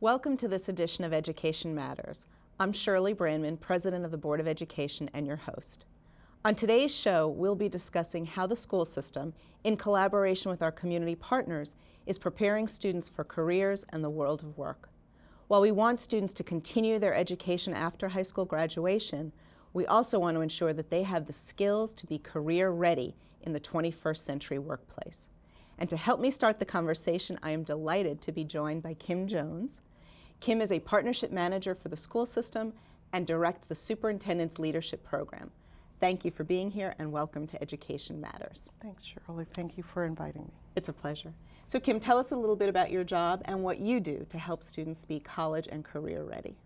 Welcome to this edition of Education Matters. I'm Shirley Brandman, President of the Board of Education and your host. On today's show, we'll be discussing how the school system, in collaboration with our community partners, is preparing students for careers and the world of work. While we want students to continue their education after high school graduation, we also want to ensure that they have the skills to be career ready in the 21st century workplace. And to help me start the conversation, I am delighted to be joined by Kim Jones. Kim is a partnership manager for the school system and directs the Superintendent's Leadership Program. Thank you for being here and welcome to Education Matters. Thanks, Shirley. Thank you for inviting me. It's a pleasure. So Kim, tell us a little bit about your job and what you do to help students be college and career ready.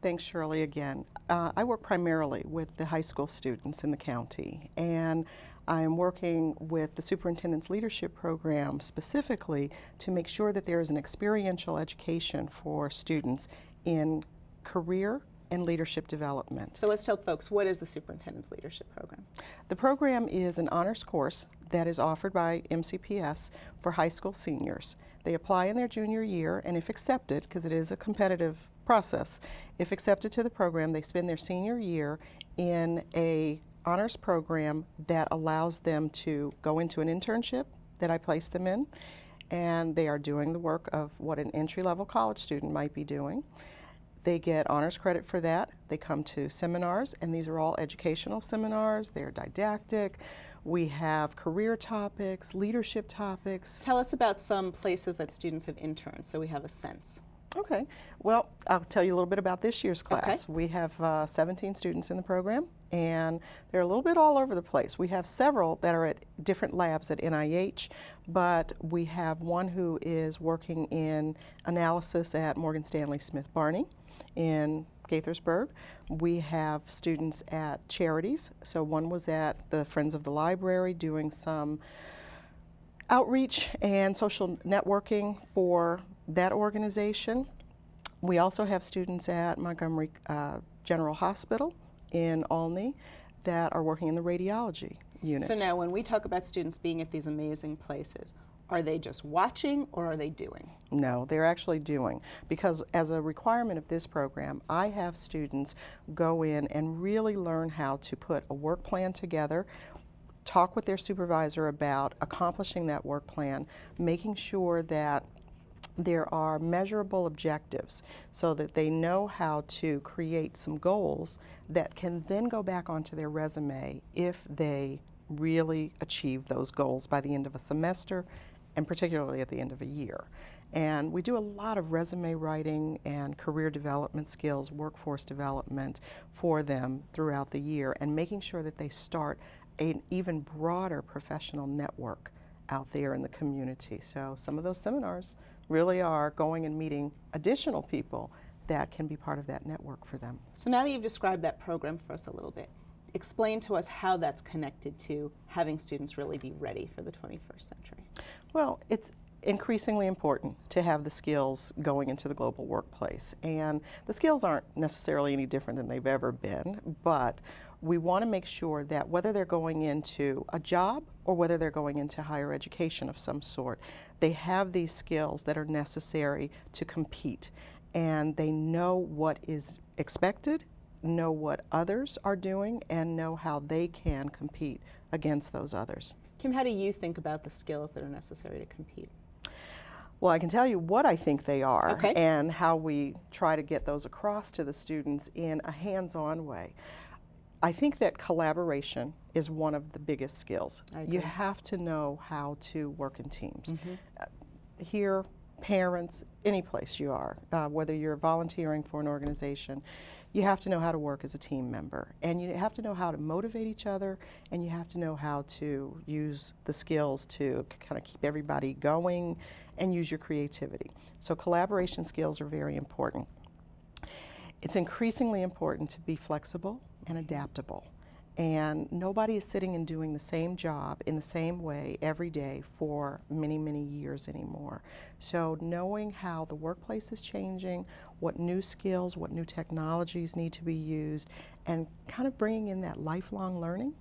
Thanks, Shirley, again. I work primarily with the high school students in the county, and I'm working with the Superintendent's Leadership Program specifically to make sure that there is an experiential education for students in career and leadership development. So let's tell folks, what is the Superintendent's Leadership Program? The program is an honors course that is offered by MCPS for high school seniors. They apply in their junior year, and if accepted, because it is a competitive process, if accepted to the program, they spend their senior year in a honors program that allows them to go into an internship that I place them in, and they are doing the work of what an entry-level college student might be doing. They get honors credit for that. They come to seminars, and these are all educational seminars. They're didactic. We have career topics, leadership topics. Tell us about some places that students have interned so we have a sense. Okay, well, I'll tell you a little bit about this year's class. Okay. We have 17 students in the program, and they're a little bit all over the place. We have several that are at different labs at NIH, but we have one who is working in analysis at Morgan Stanley Smith Barney in Gaithersburg. We have students at charities. So one was at the Friends of the Library doing some outreach and social networking for that organization. We also have students at Montgomery General Hospital in Olney that are working in the radiology unit. So now when we talk about students being at these amazing places, are they just watching or are they doing? No, they're actually doing, because as a requirement of this program, I have students go in and really learn how to put a work plan together, talk with their supervisor about accomplishing that work plan, making sure that there are measurable objectives so that they know how to create some goals that can then go back onto their resume if they really achieve those goals by the end of a semester and particularly at the end of a year. And we do a lot of resume writing and career development skills, workforce development for them throughout the year, and making sure that they start an even broader professional network out there in the community. So some of those seminars really are going and meeting additional people that can be part of that network for them. So now that you've described that program for us a little bit, explain to us how that's connected to having students really be ready for the 21st century. Well, it's increasingly important to have the skills going into the global workplace. And the skills aren't necessarily any different than they've ever been, but we want to make sure that whether they're going into a job or whether they're going into higher education of some sort, they have these skills that are necessary to compete. And they know what is expected, know what others are doing, and know how they can compete against those others. Kim, how do you think about the skills that are necessary to compete? Well, I can tell you what I think they are, Okay, and how we try to get those across to the students in a hands-on way. I think that collaboration is one of the biggest skills. You have to know how to work in teams. Here, parents, any place you are, whether you're volunteering for an organization, you have to know how to work as a team member, and you have to know how to motivate each other, and you have to know how to use the skills to kind of keep everybody going and use your creativity. So collaboration skills are very important. It's increasingly important to be flexible and adaptable. And nobody is sitting and doing the same job in the same way every day for many, many years anymore. So knowing how the workplace is changing, what new skills, what new technologies need to be used, and kind of bringing in that lifelong learning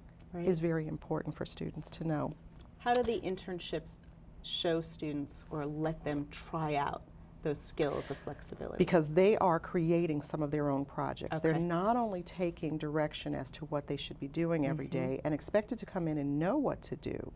is very important for students to know. How do the internships show students or let them try out those skills of flexibility? Because they are creating some of their own projects. Okay. They're not only taking direction as to what they should be doing every day and expected to come in and know what to do,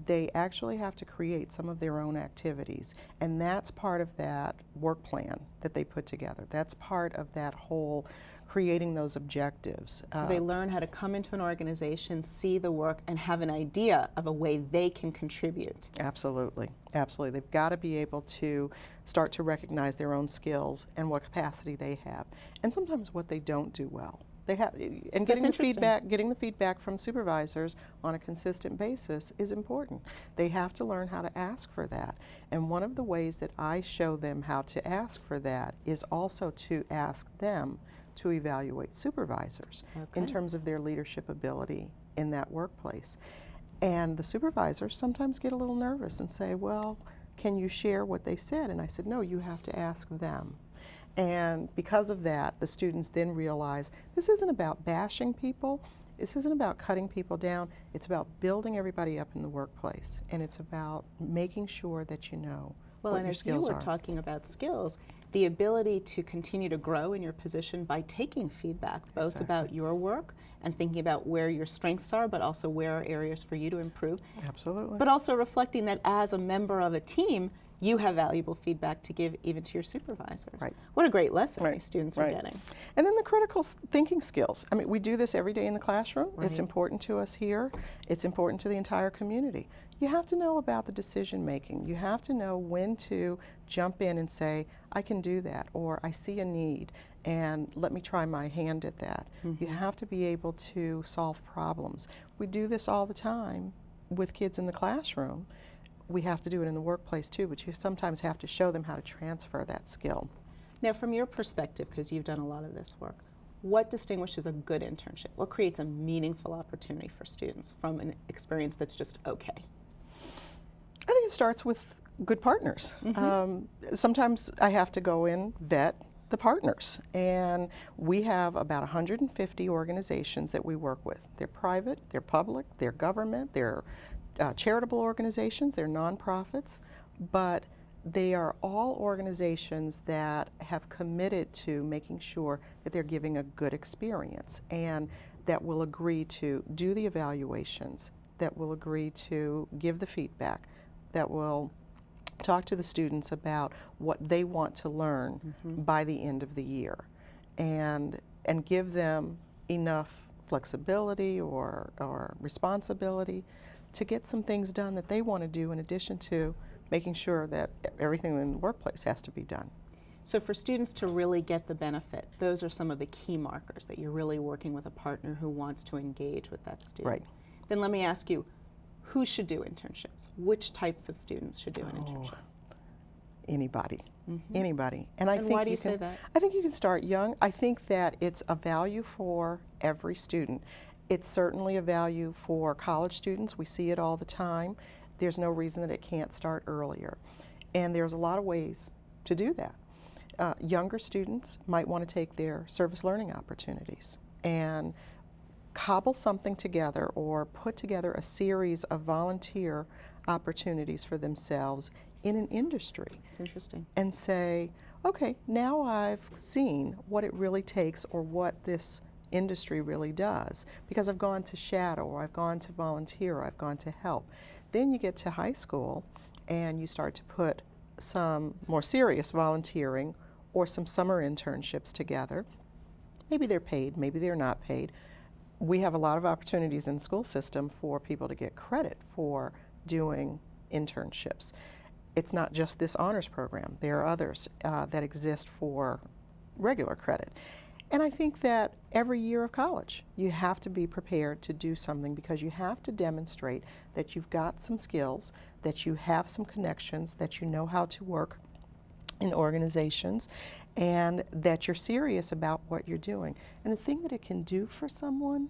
they actually have to create some of their own activities. And that's part of that work plan that they put together. That's part of that whole creating those objectives. So they learn how to come into an organization, see the work, and have an idea of a way they can contribute. Absolutely, absolutely. They've got to be able to start to recognize their own skills and what capacity they have, and sometimes what they don't do well. They have, and getting the feedback from supervisors on a consistent basis is important. They have to learn how to ask for that. And one of the ways that I show them how to ask for that is also to ask them to evaluate supervisors in terms of their leadership ability in that workplace. And the supervisors sometimes get a little nervous and say, well, can you share what they said? And I said, no, you have to ask them. And because of that, the students then realize this isn't about bashing people, this isn't about cutting people down, it's about building everybody up in the workplace. And it's about making sure that you know what your skills are. Well, and as you were talking about skills, the ability to continue to grow in your position by taking feedback, both about your work and thinking about where your strengths are, but also where are areas for you to improve. Absolutely. But also reflecting that as a member of a team, you have valuable feedback to give even to your supervisors. Right. What a great lesson these students are getting. And then the critical thinking skills. I mean, we do this every day in the classroom. Right. It's important to us here. It's important to the entire community. You have to know about the decision making. You have to know when to jump in and say, I can do that, or I see a need, and let me try my hand at that. You have to be able to solve problems. We do this all the time with kids in the classroom. We have to do it in the workplace too, but you sometimes have to show them how to transfer that skill. Now, from your perspective, because you've done a lot of this work, what distinguishes a good internship? What creates a meaningful opportunity for students from an experience that's just okay? I think it starts with good partners. Sometimes I have to go in, vet the partners, and we have about 150 organizations that we work with. They're private, they're public, they're government, they're charitable organizations, they're nonprofits, but they are all organizations that have committed to making sure that they're giving a good experience and that will agree to do the evaluations, that will agree to give the feedback, that will talk to the students about what they want to learn by the end of the year, and give them enough flexibility or responsibility to get some things done that they want to do in addition to making sure that everything in the workplace has to be done. So for students to really get the benefit, those are some of the key markers that you're really working with a partner who wants to engage with that student. Right. Then let me ask you, who should do internships? Which types of students should do an internship? Anybody. Anybody. And I think why do you say that? I think you can start young. I think that it's a value for every student. It's certainly a value for college students. We see it all the time. There's no reason that it can't start earlier. And there's a lot of ways to do that. Younger students might want to take their service learning opportunities and cobble something together or put together a series of volunteer opportunities for themselves in an industry. It's interesting. And say, okay, now I've seen what it really takes or what this industry really does, because I've gone to shadow, or I've gone to volunteer, or I've gone to help. Then you get to high school and you start to put some more serious volunteering or some summer internships together. Maybe they're paid, maybe they're not paid. We have a lot of opportunities in the school system for people to get credit for doing internships. It's not just this honors program. There are others that exist for regular credit. And I think that every year of college, you have to be prepared to do something, because you have to demonstrate that you've got some skills, that you have some connections, that you know how to work in organizations, and that you're serious about what you're doing. And the thing that it can do for someone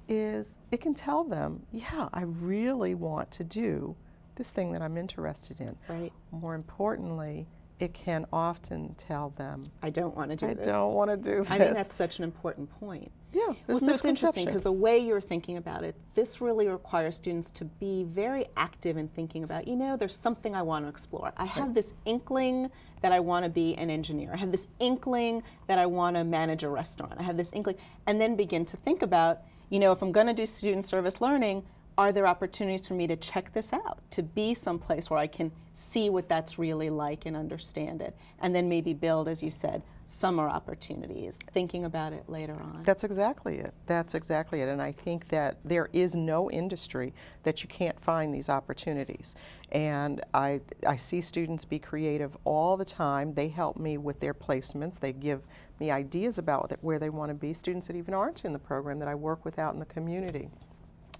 is it can tell them, yeah, I really want to do this thing that I'm interested in. Right. More importantly, it can often tell them, I don't want to do this. I don't want to do this. I think that's such an important point. Yeah, well, so it's interesting because the way you're thinking about it, this really requires students to be very active in thinking about, there's something I want to explore. I have this inkling that I want to be an engineer. I have this inkling that I want to manage a restaurant. I have this inkling, and then begin to think about, if I'm going to do student service learning, are there opportunities for me to check this out, to be someplace where I can see what that's really like and understand it, and then maybe build, as you said, summer opportunities, thinking about it later on. That's exactly it. That's exactly it. And I think that there is no industry that you can't find these opportunities. And I see students be creative all the time. They help me with their placements. They give me ideas about where they want to be. Students that even aren't in the program that I work with out in the community.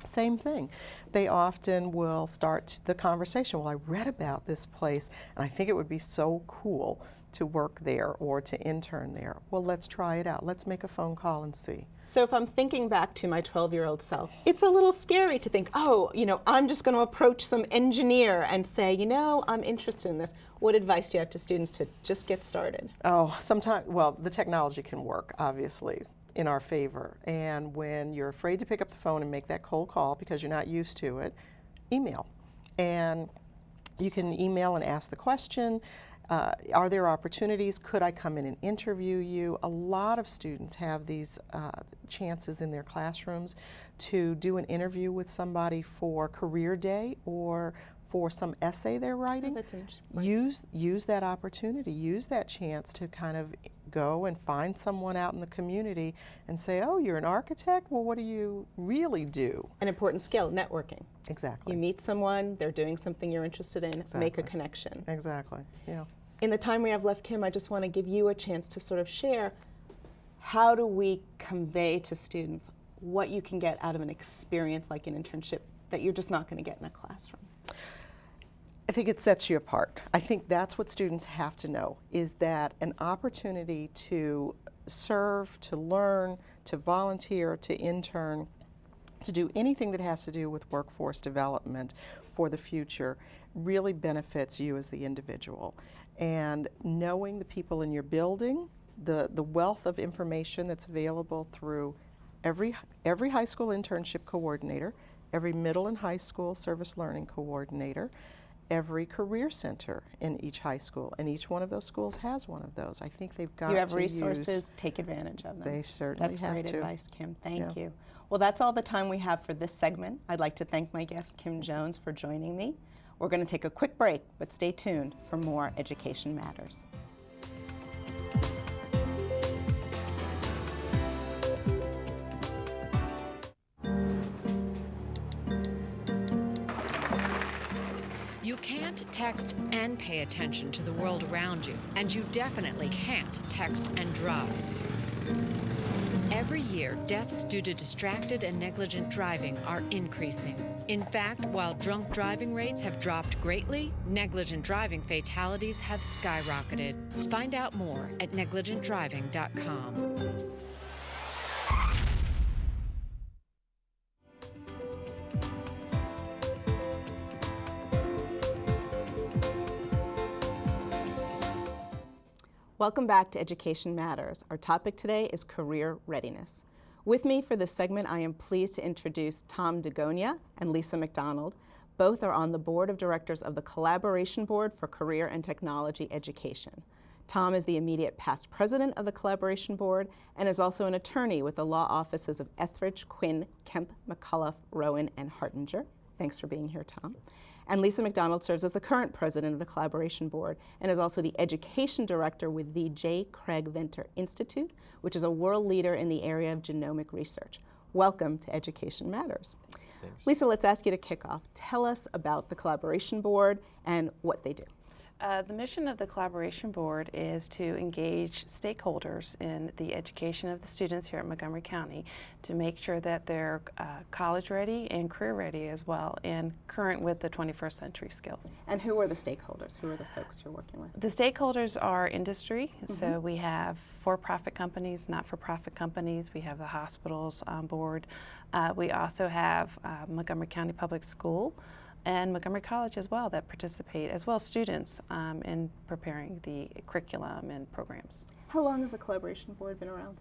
Same thing. They often will start the conversation. Well, I read about this place and I think it would be so cool to work there or to intern there. Well, let's try it out. Let's make a phone call and see. So if I'm thinking back to my 12-year-old self, it's a little scary to think, I'm just going to approach some engineer and say, I'm interested in this. What advice do you have to students to just get started? Oh, sometimes, well, the technology can work, obviously, in our favor. And when you're afraid to pick up the phone and make that cold call because you're not used to it, email. And you can email and ask the question, are there opportunities? Could I come in and interview you? A lot of students have these chances in their classrooms to do an interview with somebody for career day or for some essay they're writing. Oh, that's interesting. Use that opportunity, use that chance to kind of go and find someone out in the community and say, oh, you're an architect? Well, what do you really do? An important skill, networking. Exactly. You meet someone, they're doing something you're interested in, make a connection. Exactly, yeah. In the time we have left, Kim, I just want to give you a chance to sort of share, how do we convey to students what you can get out of an experience like an internship that you're just not going to get in a classroom? I think it sets you apart. I think that's what students have to know, is that an opportunity to serve, to learn, to volunteer, to intern, to do anything that has to do with workforce development for the future really benefits you as the individual. And knowing the people in your building, the wealth of information that's available through every high school internship coordinator, every middle and high school service learning coordinator, every career center in each high school, and each one of those schools has one of those. I think they've got to You have resources, take advantage of them. They certainly have to. That's great advice, Kim. Thank you. Well, that's all the time we have for this segment. I'd like to thank my guest, Kim Jones, for joining me. We're going to take a quick break, but stay tuned for more Education Matters. You can't text and pay attention to the world around you, and you definitely can't text and drive. Every year, deaths due to distracted and negligent driving are increasing. In fact, while drunk driving rates have dropped greatly, negligent driving fatalities have skyrocketed. Find out more at negligentdriving.com. Welcome back to Education Matters. Our topic today is career readiness. With me for this segment, I am pleased to introduce Tom DeGonia and Lisa McDonald. Both are on the board of directors of the Collaboration Board for Career and Technology Education. Tom is the immediate past president of the Collaboration Board and is also an attorney with the law offices of Etheridge, Quinn, Kemp, McCullough, Rowan, and Hartinger. Thanks for being here, Tom. And Lisa McDonald serves as the current president of the Collaboration Board and is also the education director with the J. Craig Venter Institute, which is a world leader in the area of genomic research. Welcome to Education Matters. Thanks. Lisa, let's ask you to kick off. Tell us about the Collaboration Board and what they do. The mission of the Collaboration Board is to engage stakeholders in the education of the students here at Montgomery County to make sure that they're college ready and career ready as well and current with the 21st century skills. And who are the stakeholders? Who are the folks you're working with? The stakeholders are industry, so we have for-profit companies, not-for-profit companies, we have the hospitals on board. We also have Montgomery County Public School, and Montgomery College as well that participate, as well as students in preparing the curriculum and programs. How long has the Collaboration Board been around?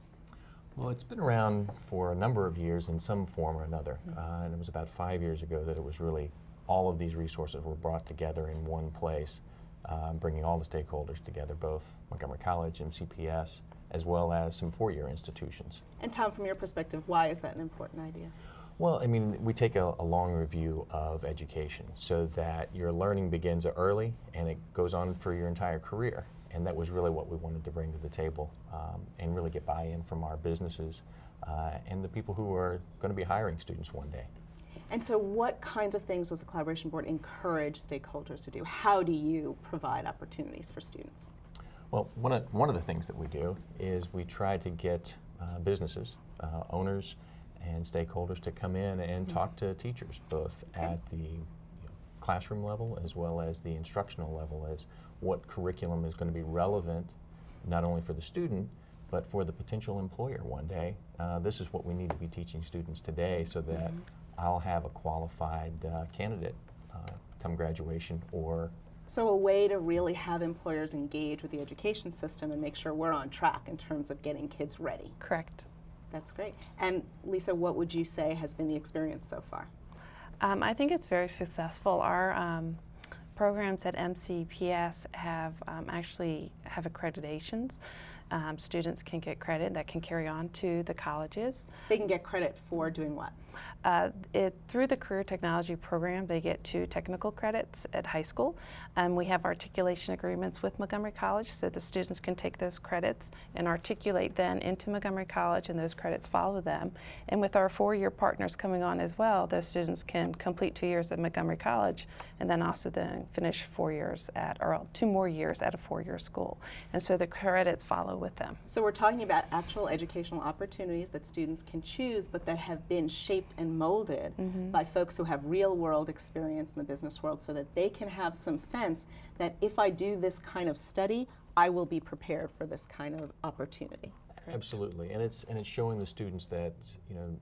Well, it's been around for a number of years in some form or another, and it was about 5 years ago that it was really all of these resources were brought together in one place, bringing all the stakeholders together, both Montgomery College, MCPS, as well as some four-year institutions. And Tom, from your perspective, why is that an important idea? Well, I mean, we take a long review of education so that your learning begins early and it goes on for your entire career. And that was really what we wanted to bring to the table and really get buy-in from our businesses and the people who are going to be hiring students one day. And so what kinds of things does the Collaboration Board encourage stakeholders to do? How do you provide opportunities for students? Well, one of the things that we do is we try to get businesses, owners, and stakeholders to come in and talk to teachers, both at the classroom level as well as the instructional level, as what curriculum is going to be relevant not only for the student but for the potential employer one day. This is what we need to be teaching students today so that I'll have a qualified candidate come graduation. Or so a way to really have employers engage with the education system and make sure we're on track in terms of getting kids ready. Correct. That's great. And Lisa, what would you say has been the experience so far? I think it's very successful. Our programs at MCPS actually have accreditations. Students can get credit that can carry on to the colleges. They can get credit for doing what? Through the Career Technology program, they get 2 technical credits at high school. We have articulation agreements with Montgomery College, so the students can take those credits and articulate then into Montgomery College, and those credits follow them. And with our 4-year partners coming on as well, those students can complete 2 years at Montgomery College and then also then finish 4 years or 2 more years at a 4-year school. And so the credits follow with them. So we're talking about actual educational opportunities that students can choose, but that have been shaped and molded by folks who have real-world experience in the business world, so that they can have some sense that if I do this kind of study, I will be prepared for this kind of opportunity. absolutely, and it's showing the students that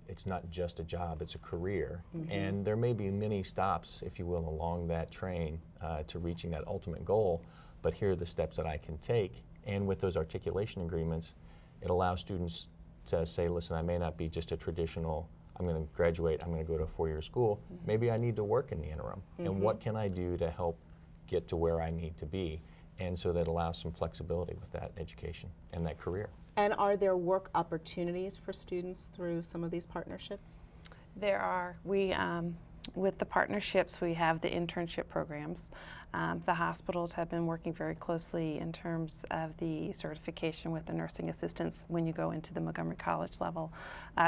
it's not just a job; it's a career, and there may be many stops, if you will, along that train to reaching that ultimate goal. But here are the steps that I can take, and with those articulation agreements, it allows students to say, "Listen, I may not be just a traditional. I'm going to graduate, I'm going to go to a 4-year school. Maybe I need to work in the interim. And what can I do to help get to where I need to be?" And so that allows some flexibility with that education and that career. And are there work opportunities for students through some of these partnerships? There are. With the partnerships, we have the internship programs. The hospitals have been working very closely in terms of the certification with the nursing assistants when you go into the Montgomery College level.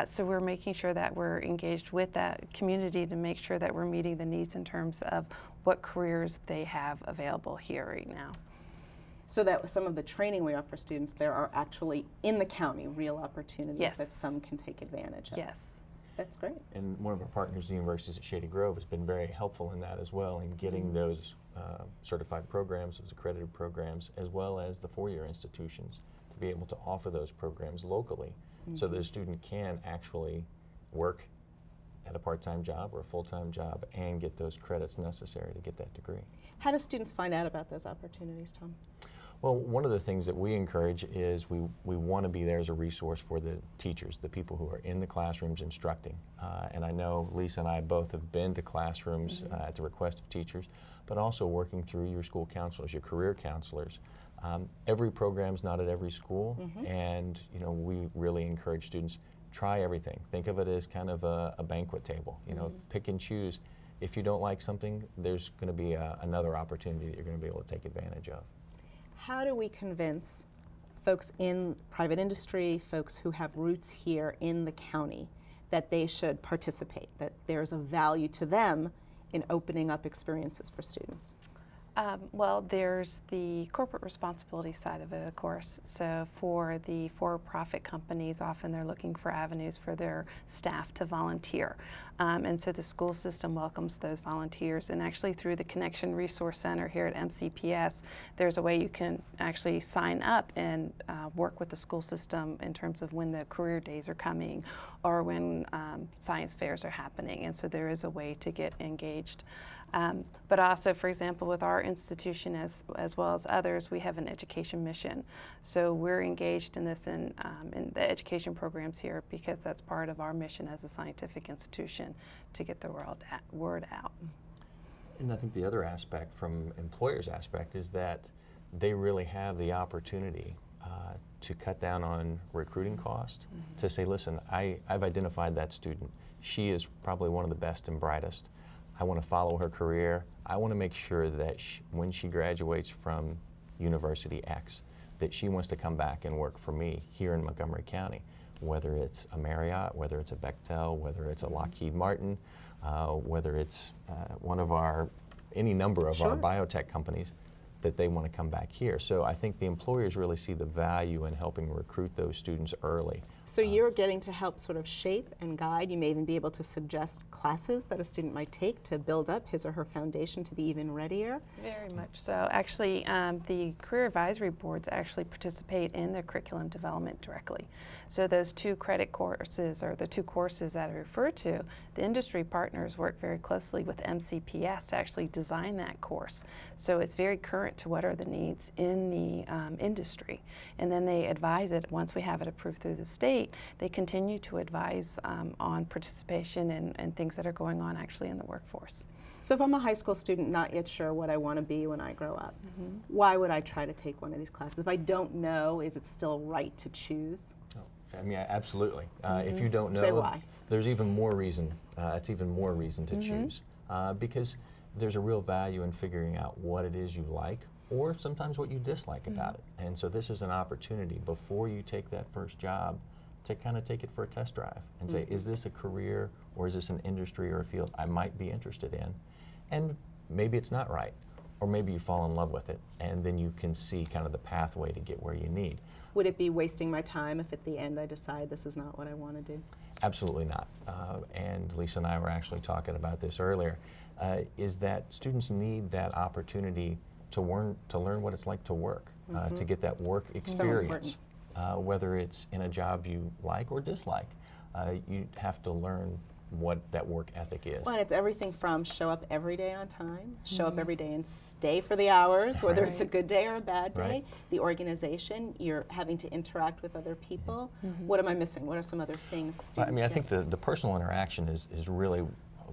So we're making sure that we're engaged with that community to make sure that we're meeting the needs in terms of what careers they have available here right now. So that some of the training we offer students, there are actually in the county real opportunities that some can take advantage of. Yes. That's great. And one of our partners, the universities at Shady Grove, has been very helpful in that as well, in getting those certified programs, those accredited programs, as well as the 4-year institutions to be able to offer those programs locally so that a student can actually work at a part-time job or a full-time job and get those credits necessary to get that degree. How do students find out about those opportunities, Tom? Well, one of the things that we encourage is we want to be there as a resource for the teachers, the people who are in the classrooms instructing. And I know Lisa and I both have been to classrooms at the request of teachers, but also working through your school counselors, your career counselors. Every program's not at every school, and we really encourage students, try everything. Think of it as kind of a banquet table. Pick and choose. If you don't like something, there's going to be another opportunity that you're going to be able to take advantage of. How do we convince folks in private industry, folks who have roots here in the county, that they should participate, that there's a value to them in opening up experiences for students? Well, there's the corporate responsibility side of it, of course. So for the for-profit companies, often they're looking for avenues for their staff to volunteer. And so the school system welcomes those volunteers. And actually through the Connection Resource Center here at MCPS, there's a way you can actually sign up and work with the school system in terms of when the career days are coming or when science fairs are happening. And so there is a way to get engaged. But also, for example, with our institution as well as others, we have an education mission. So we're engaged in this in the education programs here because that's part of our mission as a scientific institution to get the word out. And I think the other aspect from employers' aspect is that they really have the opportunity to cut down on recruiting cost, to say, listen, I've identified that student. She is probably one of the best and brightest. I want to follow her career. I want to make sure that when she graduates from University X, that she wants to come back and work for me here in Montgomery County, whether it's a Marriott, whether it's a Bechtel, whether it's a Lockheed Martin, whether it's any number of our biotech companies, that they want to come back here. So I think the employers really see the value in helping recruit those students early. So you're getting to help sort of shape and guide. You may even be able to suggest classes that a student might take to build up his or her foundation to be even readier. Very much so. Actually, the career advisory boards actually participate in the curriculum development directly. So those 2 credit courses, or the 2 courses that I refer to, the industry partners work very closely with MCPS to actually design that course. So it's very current to what are the needs in the industry. And then they advise it once we have it approved through the state. They continue to advise on participation and things that are going on actually in the workforce. So if I'm a high school student not yet sure what I want to be when I grow up, why would I try to take one of these classes? If I don't know, is it still right to choose? I mean, absolutely. If you don't know, Say why. There's even more reason. It's even more reason to choose, because there's a real value in figuring out what it is you like, or sometimes what you dislike about it. And so this is an opportunity before you take that first job to kind of take it for a test drive and say, is this a career, or is this an industry or a field I might be interested in? And maybe it's not right, or maybe you fall in love with it, and then you can see kind of the pathway to get where you need. Would it be wasting my time if at the end I decide this is not what I want to do? Absolutely not. And Lisa and I were actually talking about this earlier, is that students need that opportunity to learn what it's like to work, to get that work experience. Whether it's in a job you like or dislike, you have to learn what that work ethic is. Well, and it's everything from show up every day on time, show up every day and stay for the hours, whether it's a good day or a bad day. The organization, you're having to interact with other people. What am I missing? What are some other things students I mean, I get? think the personal interaction is really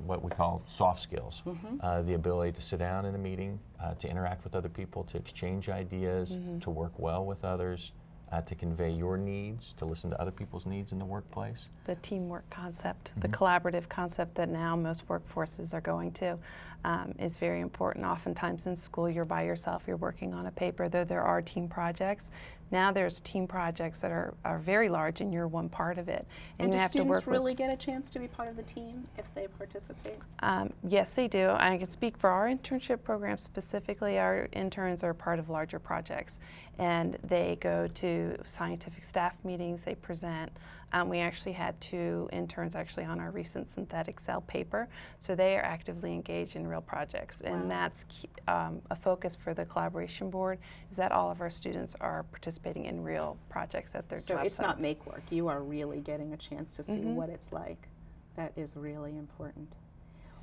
what we call soft skills. The ability to sit down in a meeting, to interact with other people, to exchange ideas, to work well with others, to convey your needs, to listen to other people's needs in the workplace. The teamwork concept, the collaborative concept that now most workforces are going to is very important. Oftentimes in school you're by yourself, you're working on a paper, though there are team projects. Now there's team projects that are very large and you're one part of it. And you do have to work students really get a chance to be part of the team if they participate? Yes, they do. I can speak for our internship program specifically. Our interns are part of larger projects and they go to scientific staff meetings, they present. We actually had 2 interns actually on our recent synthetic cell paper, so they are actively engaged in real projects. And that's a focus for the collaboration board, is that all of our students are participating in real projects at their job sites. So it's not make work, you are really getting a chance to see what it's like. That is really important.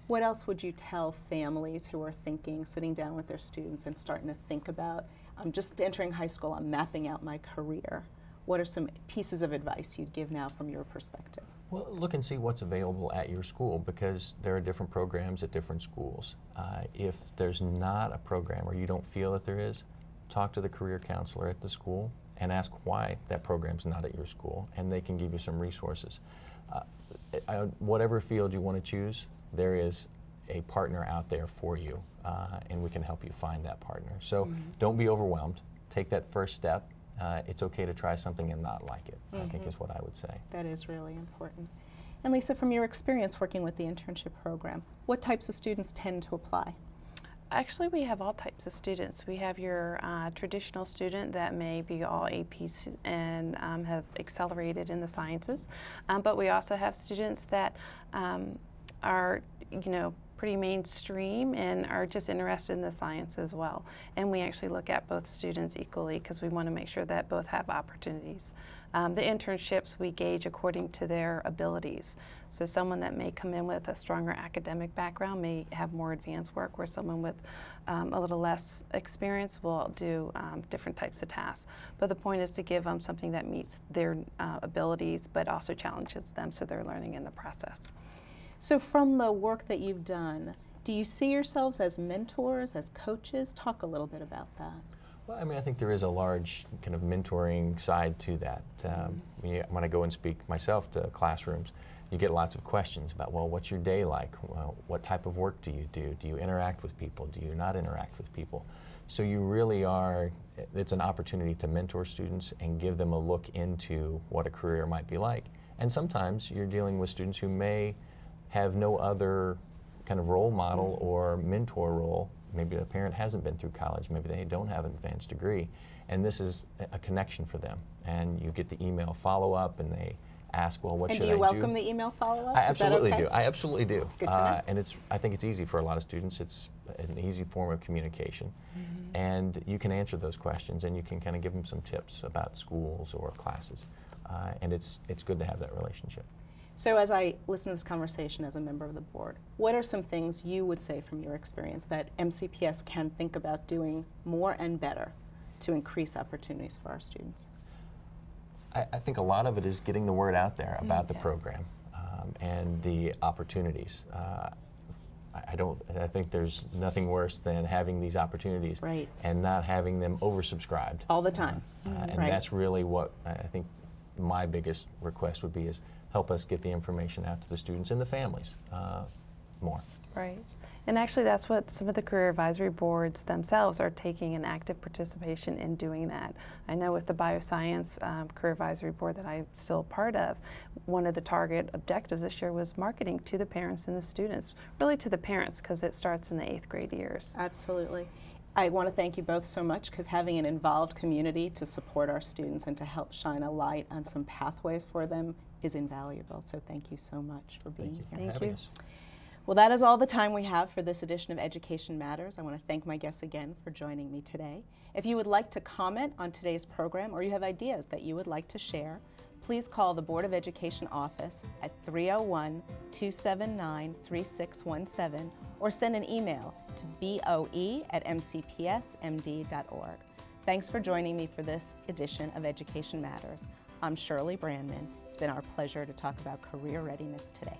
What else would you tell families who are thinking, sitting down with their students and starting to think about, I'm just entering high school, I'm mapping out my career? What are some pieces of advice you'd give now from your perspective? Well, look and see what's available at your school, because there are different programs at different schools. If there's not a program or you don't feel that there is, talk to the career counselor at the school and ask why that program's not at your school, and they can give you some resources. Whatever field you want to choose, there is a partner out there for you, and we can help you find that partner. So don't be overwhelmed. Take that first step. It's okay to try something and not like it, I think is what I would say. That is really important. And Lisa, from your experience working with the internship program, what types of students tend to apply? Actually, we have all types of students. We have your traditional student that may be all APs and have accelerated in the sciences, but we also have students that are, pretty mainstream and are just interested in the science as well. And we actually look at both students equally because we want to make sure that both have opportunities. The internships we gauge according to their abilities. So someone that may come in with a stronger academic background may have more advanced work, where someone with a little less experience will do different types of tasks. But the point is to give them something that meets their abilities but also challenges them so they're learning in the process. So from the work that you've done, do you see yourselves as mentors, as coaches? Talk a little bit about that. Well, I mean, I think there is a large kind of mentoring side to that. When I go and speak myself to classrooms, you get lots of questions about, well, what's your day like? Well, what type of work do you do? Do you interact with people? Do you not interact with people? So you really are, it's an opportunity to mentor students and give them a look into what a career might be like. And sometimes you're dealing with students who may have no other kind of role model or mentor role. Maybe the parent hasn't been through college, maybe they don't have an advanced degree, and this is a connection for them. And you get the email follow-up and they ask, well, what should I do? And do you welcome the email follow-up? I absolutely Is that okay? do. I absolutely do. Good to know. And I think it's easy for a lot of students. It's an easy form of communication. And you can answer those questions and you can kind of give them some tips about schools or classes. And it's good to have that relationship. So as I listen to this conversation as a member of the board, what are some things you would say from your experience that MCPS can think about doing more and better to increase opportunities for our students? I think a lot of it is getting the word out there about the program and the opportunities. I think there's nothing worse than having these opportunities and not having them oversubscribed. All the time. And that's really what I think my biggest request would be, is help us get the information out to the students and the families more. Right. And actually that's what some of the career advisory boards themselves are taking an active participation in doing that. I know with the bioscience career advisory board that I'm still part of, one of the target objectives this year was marketing to the parents and the students, really to the parents, because it starts in the 8th grade years. Absolutely. I want to thank you both so much, because having an involved community to support our students and to help shine a light on some pathways for them is invaluable. So thank you so much for being here. Thank you. Us. Well, that is all the time we have for this edition of Education Matters. I want to thank my guests again for joining me today. If you would like to comment on today's program or you have ideas that you would like to share, please call the Board of Education office at 301-279-3617 or send an email to boe@mcpsmd.org. Thanks for joining me for this edition of Education Matters. I'm Shirley Brandman. It's been our pleasure to talk about career readiness today.